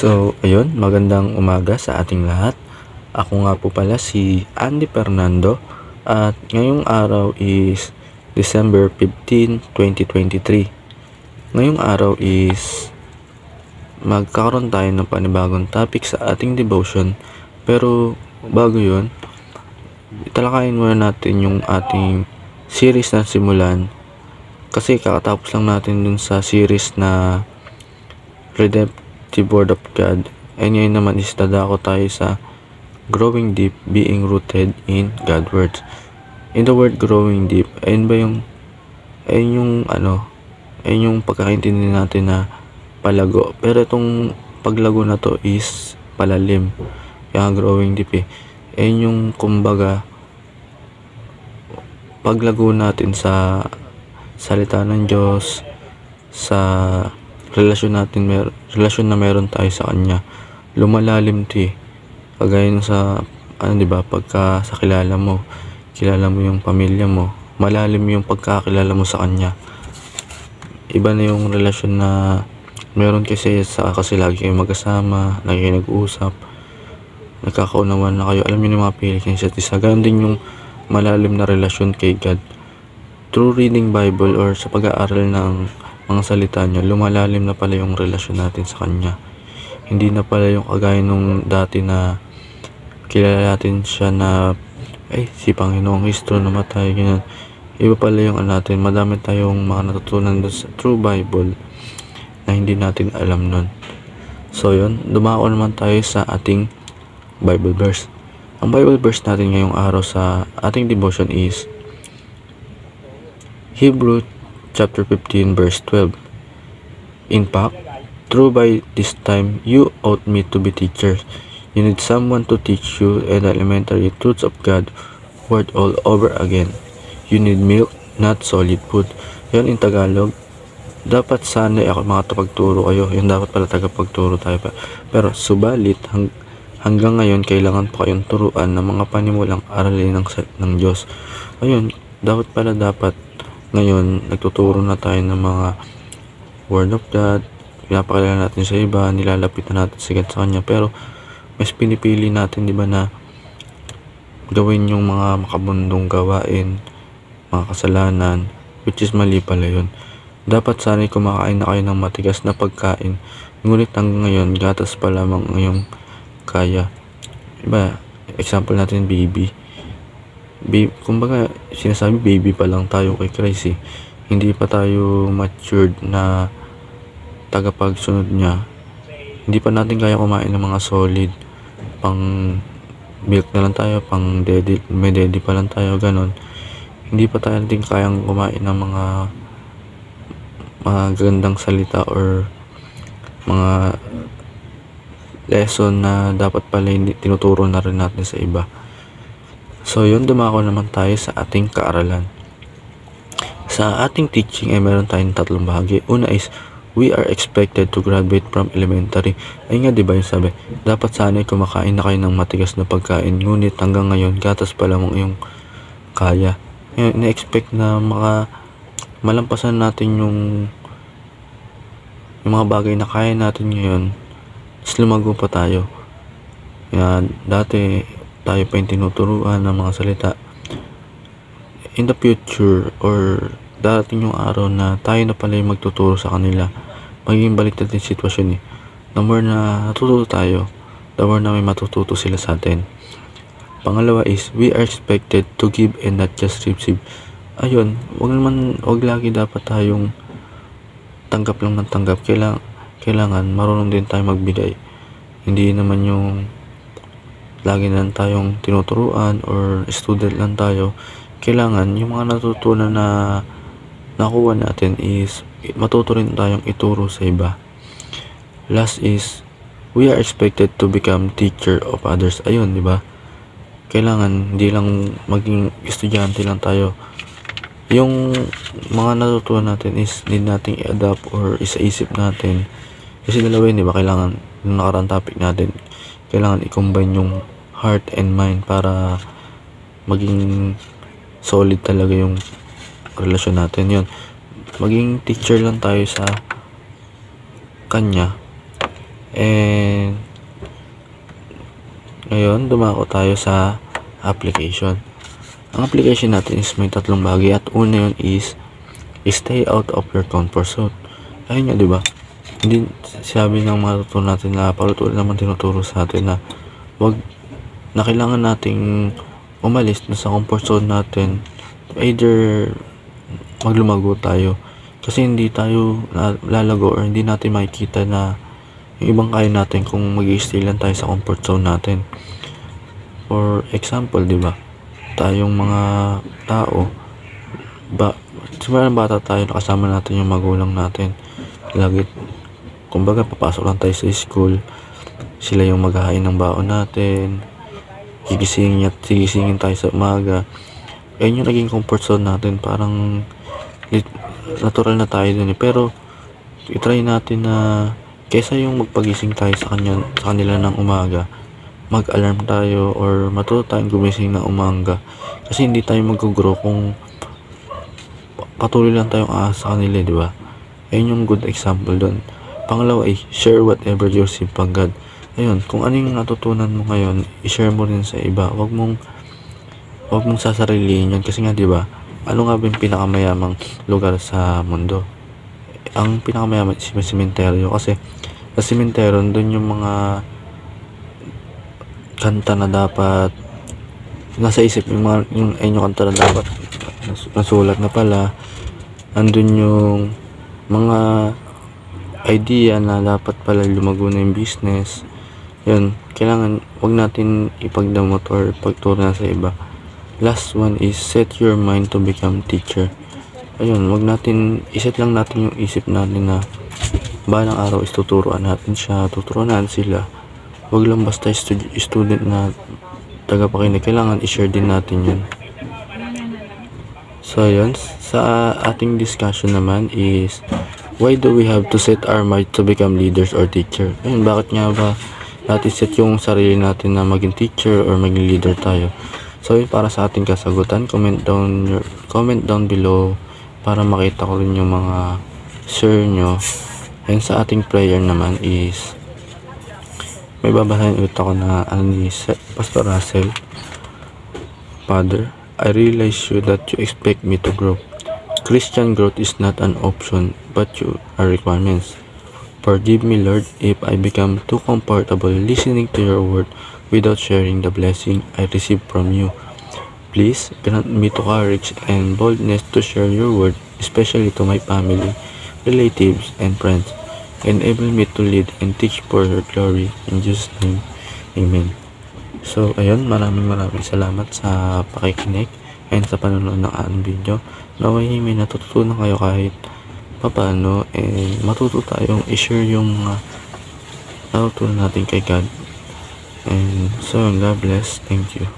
So, ayun, magandang umaga sa ating lahat. Ako nga po pala si Andy Fernando at ngayong araw is December 15, 2023. Ngayong araw is magkakaroon tayo ng panibagong topic sa ating devotion. Pero bago yun, italakayin muna natin yung ating series na simulan. Kasi kakatapos lang natin dun sa series na Redemptive Word of God. Ay ngayon naman is dadako tayo sa Growing Deep, Being Rooted in God's Word. In the word growing deep, ayun yung pagkakaintindi natin na palago. Pero itong paglago na to is palalim. Kaya growing deep Ayun yung kumbaga paglago natin sa salita ng Diyos, sa relasyon na meron tayo sa Kanya. Lumalalim to kagaya sa pagka sa kilala mo yung pamilya mo, malalim yung pagkakilala mo sa Kanya. Iba na yung relasyon na meron kasi lagi kayo magkasama, lagi kayo nag-uusap, nagkakaunawan na kayo, alam niyo yung mga piling sa isa't isa. Ganun din yung malalim na relasyon kay God. Through reading Bible or sa pag-aaral ng mga salita niya, lumalalim na pala yung relasyon natin sa Kanya. Hindi na pala yung kagaya nung dati na kilala natin siya na si Panginoong Kristo namatay, ganyan. Iba pala yung natin, madami tayong mga natutunan sa true Bible na hindi natin alam nun. So yun, dumako naman tayo sa ating Bible verse. Ang Bible verse natin ngayong araw sa ating devotion is Hebrews chapter 15 verse 12. In fact, true by this time you ought me to be teachers. You need someone to teach you the elementary truths of God word all over again. You need milk, not solid food. Yan in Tagalog. Dapat sana ako makatapagturo kayo. Yan dapat pala tagapagturo tayo pa. Pero subalit hanggang ngayon kailangan pa kayong turuan ng mga panimulang aralin ng Diyos. Ayun, dapat ngayon nagtuturo na tayo ng mga Word of God. Pinapakilala natin sa iba, nilalapit na natin sa Kanya. Pero mas pinipili natin, di ba, na gawin yung mga makabundong gawain, mga kasalanan, which is mali pala yun. Dapat sana'y kumakain na kayo ng matigas na pagkain, ngunit hanggang ngayon gatas pa lamang ngayong kaya. Diba, example natin baby. Kumbaga sinasabi baby pa lang tayo kay Christ hindi pa tayo matured na tagapagsunod niya. Hindi pa natin kaya kumain ng mga solid, pang milk na lang tayo, pang may daddy pa lang tayo, ganon. Hindi pa tayo natin kayang kumain ng mga gandang salita or mga lesson na dapat pala tinuturo na rin natin sa iba. So yun, dumako naman tayo sa ating kaaralan. Sa ating teaching ay meron tayong tatlong bahagi. Una is we are expected to graduate from elementary. Ay nga, diba yung sabi, dapat sana'y kumakain na kayo ng matigas na pagkain, ngunit hanggang ngayon gatas pa lamang yung kaya. Na-expect na malampasan natin yung mga bagay na kaya natin ngayon, tapos lumago pa tayo. Dati tayo pa yung tinuturuan ng mga salita. In the future or darating yung araw na tayo na pala yung magtuturo sa kanila, magiging baliktad yung sitwasyon The more na natututo tayo, the more na may matututo sila sa atin. Pangalawa is we are expected to give and not just receive. Ayun, wag lagi dapat tayong tanggap lang ng tanggap. Kailangan marunong din tayo magbigay. Hindi naman yung lagi na tayong tinuturuan or student lang tayo. Kailangan yung mga natutunan na nakuha natin is matuto rin tayong ituro sa iba. Last is we are expected to become teacher of others. Ayun, di ba? Kailangan hindi lang maging estudyante lang tayo. Yung mga natutunan natin is need nating i-adapt or isa-isip natin. Kasi dalawa yun, di ba? Kailangan yung nakarang topic natin, kailangan i-combine yung heart and mind para maging solid talaga yung relasyon natin. Yun, maging teacher lang tayo sa Kanya And ngayon, dumako tayo sa application. Ang application natin is may tatlong bagay at una yun is stay out of your comfort zone. Ayun nga, di ba? Hindi sabi ng mga tuturo natin na paulit-ulit naman tinuturo sa atin na wag na kailangan nating umalis na sa comfort zone natin, either maglumago tayo kasi hindi tayo lalago or hindi natin makikita na yung ibang kaya natin kung mag-i-stay lang tayo sa comfort zone natin. For example, di ba, tayong mga tao simula ng bata tayo, nakasama natin yung magulang natin lagi, kumbaga papasok lang tayo sa school, sila yung maghahain ng baon natin, gigisingin tayo sa umaga. Ayun yung naging comfort zone natin, parang natural na tayo dun pero i-try natin na kesa yung magpagising tayo sa kanila ng umaga, mag-alarm tayo or matuto tayong gumising ng umaga kasi hindi tayo mag-grow kung patuloy lang tayong aasa sa kanila, di ba? Ayun yung good example doon. Pangalawa ay share whatever you receive from God. Ayun, kung ano yung natutunan mo ngayon, i-share mo rin sa iba. Wag mong sasarilihin yun kasi nga, di ba? Ano nga ba yung pinakamayamang lugar sa mundo? Ang pinakamayaman is yung sementeryo kasi sa sementeryo doon yung mga kanta na dapat nasa isip yung kanta na dapat nasulat na pala, andun yung mga idea na dapat pala lumago na yung business. Yun, kailangan wag natin ipagdamot or pagturo na sa iba. Last one is set your mind to become teacher. Ayun, wag natin, iset lang natin yung isip natin na balang araw is tuturuan natin sila. Wag lang basta student na tagapakinig, kailangan i-share din natin yun. So yun, sa ating discussion naman is why do we have to set our mind to become leaders or teacher? Ayun, bakit nga ba natin set yung sarili natin na maging teacher or maging leader tayo? So yun, para sa ating kasagutan, comment down below para makita ko rin yung mga share nyo. And sa ating prayer naman is may babasahin ulit ako na ni Pastor Russell. Father, I realize you that you expect me to grow. Christian growth is not an option, but you are requirements. Forgive me, Lord, if I become too comfortable listening to your word without sharing the blessing I receive from you. Please grant me to courage and boldness to share your word, especially to my family, relatives, and friends. Enable me to lead and teach for your glory. In Jesus' name, Amen. So, ayun, maraming salamat sa pakikinig and sa panonood ng ating video. Naway may natutunan kayo kahit papaano and matuto tayong i-share yung mga natutunan natin kay God. And so, God bless. Thank you.